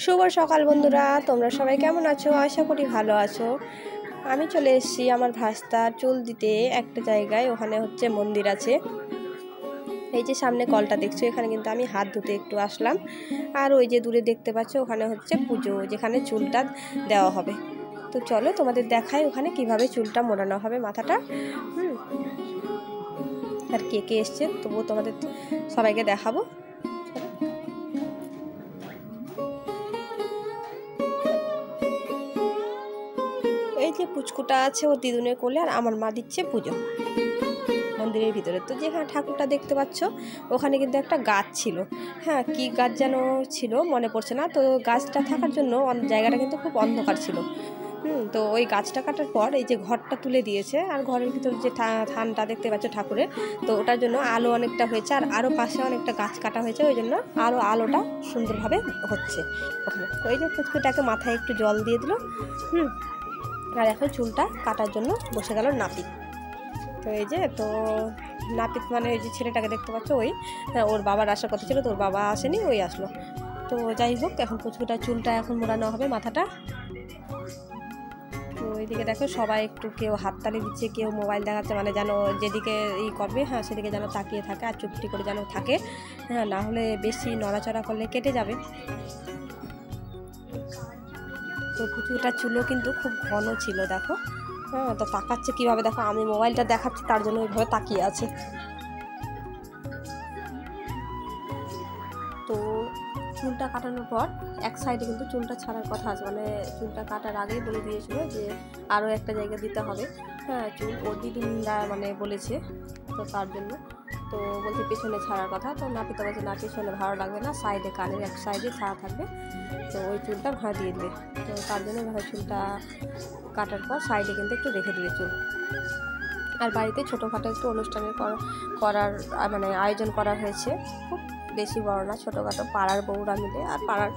শুভ সকাল বন্ধুরা, তোমরা সবাই কেমন আছো? আশা করি ভালো আছো। আমি চলে এসেছি আমার ভাস্তার চুল দিতে একটা জায়গায়। ওখানে হচ্ছে মন্দির আছে। এই যে সামনে কলটা দেখছো, এখানে কিন্তু আমি হাত ধুতে একটু আসলাম। আর ওই যে দূরে দেখতে পাচ্ছ, ওখানে হচ্ছে পুজো, যেখানে চুলটা দেওয়া হবে। তো চলো তোমাদের দেখাই ওখানে কিভাবে চুলটা মোড়ানো হবে, মাথাটা। আর কে কে এসছে তবুও তোমাদের সবাইকে দেখাবো। এই যে পুচকুটা আছে, ও দিদুনের কোলে, আর আমার মা দিচ্ছে পুজো মন্দিরের ভিতরে। তো যেখানে ঠাকুরটা দেখতে পাচ্ছ, ওখানে কিন্তু একটা গাছ ছিল। হ্যাঁ, কি গাছ যেন ছিল মনে পড়ছে না। তো গাছটা থাকার জন্য জায়গাটা কিন্তু খুব অন্ধকার ছিল। তো ওই গাছটা কাটার পর এই যে ঘরটা তুলে দিয়েছে, আর ঘরের ভিতর যে থানটা দেখতে পাচ্ছ ঠাকুরের, তো ওটার জন্য আলো অনেকটা হয়েছে। আর আরও পাশে অনেকটা গাছ কাটা হয়েছে, ওই জন্য আরও আলোটা সুন্দরভাবে হচ্ছে ওখানে। তো এই যে পুচকুটাকে মাথায় একটু জল দিয়ে দিল। আর এখন চুলটা কাটার জন্য বসে গেল নাপিত। তো এই যে তো নাপিত মানে ওই যে ছেলেটাকে দেখতে পাচ্ছ, ওই ওর বাবার আসার কথা ছিল, তো ওর বাবা আসেনি, ওই আসলো। তো যাই হোক, এখন পুচকুটার চুলটা এখন মোড়ানো হবে, মাথাটা। তো ওইদিকে দেখো সবাই একটু, কেউ হাততালি দিচ্ছে, কেউ মোবাইল দেখাচ্ছে, মানে যেন যেদিকে করবে, হ্যাঁ সেদিকে যেন তাকিয়ে থাকে, আর চুপটি করে যেন থাকে। হ্যাঁ, না হলে বেশি নড়াচড়া করলে কেটে যাবে। তো পুচকুটার চুলও কিন্তু খুব ঘন ছিল দেখো। হ্যাঁ, তো তাকাচ্ছে কীভাবে দেখো, আমি মোবাইলটা দেখাচ্ছি তার জন্য ওইভাবে তাকিয়ে আছে। তো চুলটা কাটানোর পর এক সাইডে কিন্তু চুলটা ছাড়ার কথা আছে, মানে চুলটা কাটার আগেই বলে দিয়েছিল যে আরও একটা জায়গা দিতে হবে। হ্যাঁ, চুল ওর দিদুনরা মানে বলেছে, তো তার জন্য তো বলছে পেছনে ছাড়ার কথা। তো নাপিত বলছে না, পেছনে ভালো লাগবে না, সাইডে কানের এক সাইডে ছাড়া থাকবে, তো ওই চুলটা ভাঁ দিয়ে দেবে। তো তার জন্য ভাবে চুলটা কাটার পর সাইডে কিন্তু একটু রেখে দিবে চুল। আর বাড়িতে ছোটোখাটো একটু অনুষ্ঠানের করার মানে আয়োজন করা হয়েছে, খুব বেশি বড় না, ছোটোখাটো পাড়ার বউরা মিলে, আর পাড়ার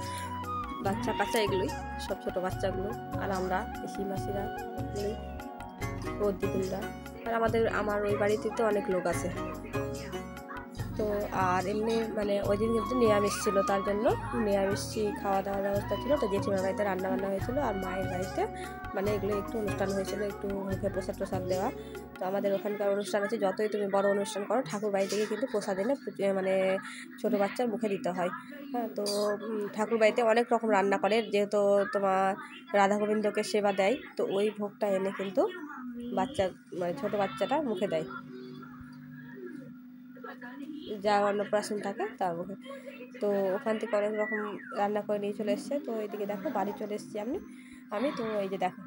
বাচ্চা কাচ্চা এগুলোই, সব ছোটো বাচ্চাগুলো, আর আমরা পিসি মাসিরা এগুলোই, ওর দিদুনরা, আর আমার ওই বাড়িতে তো অনেক লোক আছে। তো আর এমনি মানে ওই দিন কিন্তু নিরামিষ ছিল, তার জন্য নিরামিষই খাওয়া দাওয়ার ব্যবস্থা ছিল। তো জেঠিমার বাড়িতে রান্নাবান্না হয়েছিল, আর মায়ের বাড়িতে মানে এগুলো একটু অনুষ্ঠান হয়েছিল, একটু মুখে প্রসাদ টোসাদ দেওয়া। তো আমাদের ওখানকার অনুষ্ঠান আছে, যতই তুমি বড় অনুষ্ঠান করো, ঠাকুর বাড়ি থেকে কিন্তু প্রসাদ এনে মানে ছোটো বাচ্চার মুখে দিতে হয়। হ্যাঁ, তো ঠাকুর বাড়িতে অনেক রকম রান্না করে, যেহেতু তোমার রাধা গোবিন্দকে সেবা দেয়, তো ওই ভোগটা এনে কিন্তু বাচ্চা মানে ছোটো বাচ্চাটা মুখে দেয়, যা অন্নপ্রাশন থাকে তার মুখে। তো ওখান থেকে অনেক রকম রান্না করে নিয়ে চলে এসছে। তো এইদিকে দেখো বাড়ি চলে এসেছি আমি তো এই যে দেখো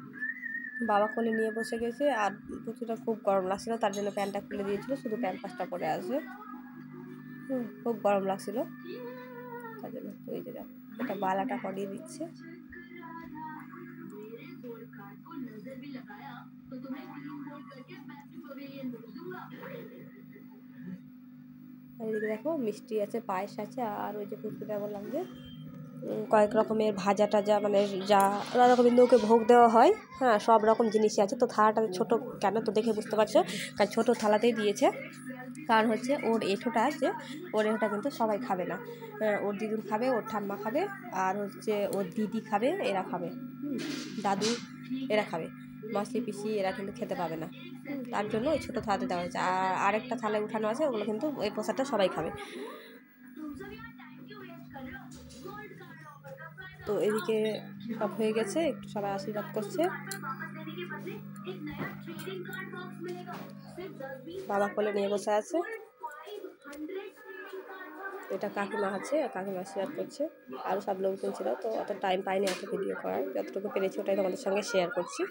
বাবা কোলে নিয়ে বসে গেছে, আর প্রচুরটা খুব গরম লাগছিলো, তার জন্য প্যান্টটা খুলে দিয়েছিল, শুধু প্যাম্পাসটা পরে আসবে। খুব গরম লাগছিল তার জন্য। তো এই যে দেখো এটা বালাটা করিয়ে দিচ্ছে। এদিকে দেখো মিষ্টি আছে, পায়েস আছে, আর ওই যে পুচকুটা বললাম যে কয়েক রকমের ভাজা টাজা, মানে যা রাধা গোবিন্দকে ভোগ দেওয়া হয়, হ্যাঁ সব রকম জিনিসই আছে। তো থালাটা ছোটো কেন, তো দেখে বুঝতে পারছো, কারণ ছোটো থালাতেই দিয়েছে। কারণ হচ্ছে ওর এঁঠোটা আছে, ওর এঁঠোটা কিন্তু সবাই খাবে না। ওর দিদুন খাবে, ওর ঠাম্মা খাবে, আর হচ্ছে ওর দিদি খাবে, এরা খাবে, দাদু এরা খাবে, মাসি পিসি এরা কিন্তু খেতে পাবে না। তার জন্য ওই ছোটো থালাতে দেওয়া হয়েছে। আর আরেকটা থালায় উঠানো আছে, ওগুলো কিন্তু ওই প্রসাদটা সবাই খাবে। তো এদিকে সব হয়ে গেছে, একটু সবাই আশীর্বাদ করছে। বাবা কোলে নিয়ে বসে আছে, এটা কাকিমা আছে, কাকিমা আশীর্বাদ করছে। আরও সব লোকজন ছিল, তো অত টাইম পাইনি এত ভিডিও করার, যতটুকু পেরেছি ওটাই তোমাদের সঙ্গে শেয়ার করছি।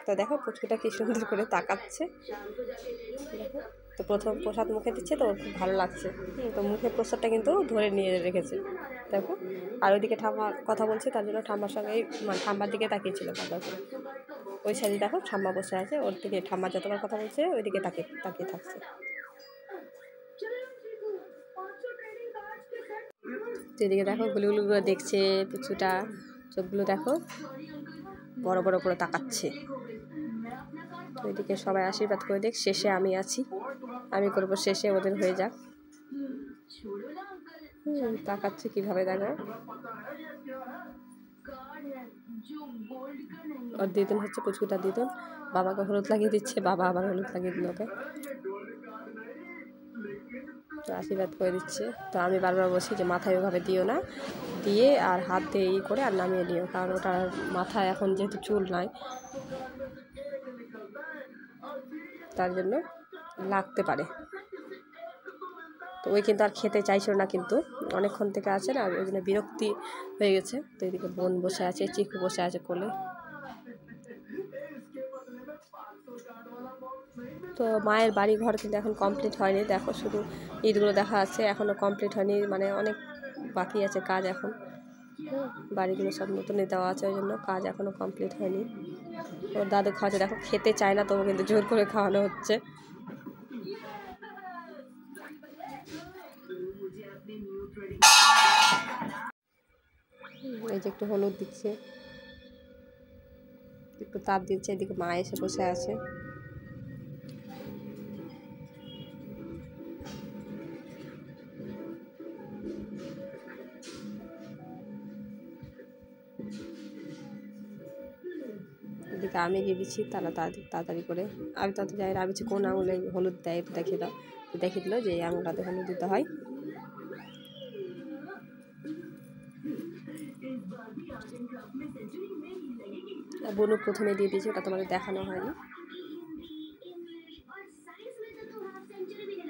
তো দেখো পুচকুটা কি সুন্দর করে তাকাচ্ছে দেখো। তো প্রথম প্রসাদ মুখে দিচ্ছে, তো ওর খুব ভালো লাগছে। তো মুখে প্রসাদটা কিন্তু ধরে নিয়ে রেখেছে দেখো। আর ওইদিকে ঠাম্মা কথা বলছে, তার জন্য ঠাম্মার সঙ্গেই মানে ঠাম্মার দিকে তাকিয়েছিল কথা করে। ওই সাইডে দেখো ঠাম্মা বসে আছে, ওর দিকে ঠাম্মা যতবার কথা বলছে ওইদিকে তাকিয়ে থাকছে। তো এদিকে দেখো গুলিগুলো দেখছে পুচুটা, চোখগুলো দেখো বড় বড় করে তাকাচ্ছে। তো এদিকে সবাই আশীর্বাদ করে দেখ, শেষে আমি আছি, আমি করবো শেষে, ওদের হয়ে যাক। তাকাচ্ছে কিভাবে দেখো। ওর দিদুন হচ্ছে পুচকুটা দিদুন, বাবাকে হলুদ লাগিয়ে দিচ্ছে, বাবা আবার হলুদ লাগিয়ে দিল ওকে, তো আশীর্বাদ করে দিচ্ছে। তো আমি বারবার বলছি যে মাথায় ওভাবে দিও না, দিয়ে আর হাত দিয়ে ই করে আর নামিয়ে নিও, কারণ ওটার মাথায় এখন যেহেতু চুল নাই তার জন্য লাগতে পারে। তো ওই কিন্তু আর খেতে চাইছিল না, কিন্তু অনেকক্ষণ থেকে আছে না, ওই জন্য বিরক্তি হয়ে গেছে। তো এদিকে বোন বসে আছে, চিকু বসে আছে কোলে। তো মায়ের বাড়ি ঘর কিন্তু এখন কমপ্লিট হয়নি, দেখো শুধু ইটগুলো দেখা যাচ্ছে, এখনও কমপ্লিট হয়নি, মানে অনেক বাকি আছে কাজ এখন। বাড়িগুলো সব নতুনই দেওয়া আছে, ওই জন্য কাজ এখনও কমপ্লিট হয়নি। ওর দাদু খাওয়াচ্ছে, দেখো খেতে চায় না, তবু কিন্তু জোর করে খাওয়ানো হচ্ছে। এই যে একটু হলুদ দিচ্ছে, একটু তাপ দিচ্ছে, এদিকে মা এসে বসে আছে। এদিকে আমি গিয়ে দিচ্ছি তাড়াতাড়ি করে। আমি তত যাই না, আমি কোন আঙুলে হলুদ দেয় একটু দেখিয়ে দাও। দেখিয়ে দিল যে এই আঙুলটাতে হলুদ দিতে হয়। বনু প্রথমে দিয়ে দিয়েছে, ওটা তোমাদের দেখানো হয়নি।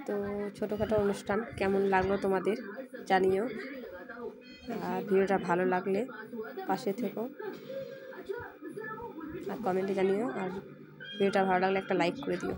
তো ছোটোখাটো অনুষ্ঠান কেমন লাগলো তোমাদের জানিও, আর ভিডিওটা ভালো লাগলে পাশে থেকো আর কমেন্টে জানিও, আর ভিডিওটা ভালো লাগলে একটা লাইক করে দিও।